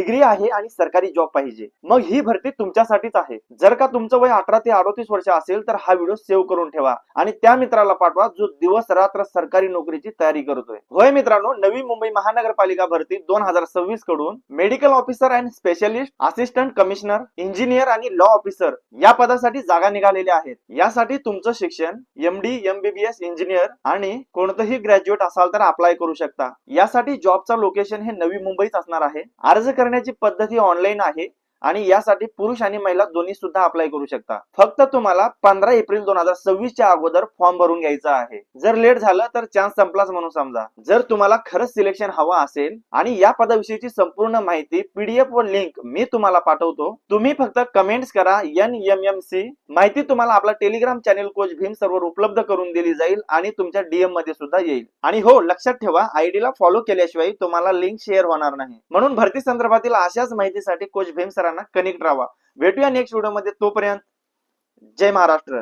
Degree आहे आणि सरकारी जॉब पाहिजे, मग ही भरती तुमच्यासाठीच आहे. जर का तुमचं वय 18 ते 38 वर्ष असेल तर हा व्हिडिओ सेव्ह करून ठेवा आणि त्या मित्राला पाठवा जो दिवस रात्र सरकारी नोकरीची तयारी करतोय. होय मित्रांनो, नवी मुंबई महानगरपालिका भरती 2026 कडून medical officer and specialist, assistant commissioner, engineer आणि लॉ ऑफिसर या पदासाठी जागा निघालेल्या आहेत. यासाठी तुमचं शिक्षण MD, MBBS, इंजिनियर आणि कोणतंही ग्रॅज्युएट असाल तर अप्लाय करू शकता. यासाठी जॉबचं लोकेशन हे नवी मुंबईच असणार आहे. अर्ज करण्याची पद्धती ऑनलाईन आहे आणि यासाठी पुरुष आणि महिला दोन्ही सुद्धा अप्लाय करू शकता. फक्त तुम्हाला 15 एप्रिल 2026 च्या अगोदर फॉर्म भरून घ्यायचा आहे. जर लेट झालं तर चान्स संपलाच म्हणून समजा. जर तुम्हाला खरंच सिलेक्शन हवा असेल आणि या पदाविषयीची संपूर्ण माहिती PDF व लिंक मी तुम्हाला पाठवतो. तुम्ही फक्त कमेंट्स करा NMMC. माहिती तुम्हाला आपला Telegram channel coach Bhim server उपलब्ध करून दिली जाईल आणि तुमच्या DM मध्ये सुद्धा येईल. आणि हो, लक्षात ठेवा, ID ला फॉलो केल्याशिवाय तुम्हाला लिंक शेअर होणार नाही. म्हणून भरती संदर्भातील अशाच माहितीसाठी कोच भीम सरांना कनेक्ट राहा. भेटूया नेक्स्ट व्हिडिओ मध्ये. तोपर्यंत जय महाराष्ट्र.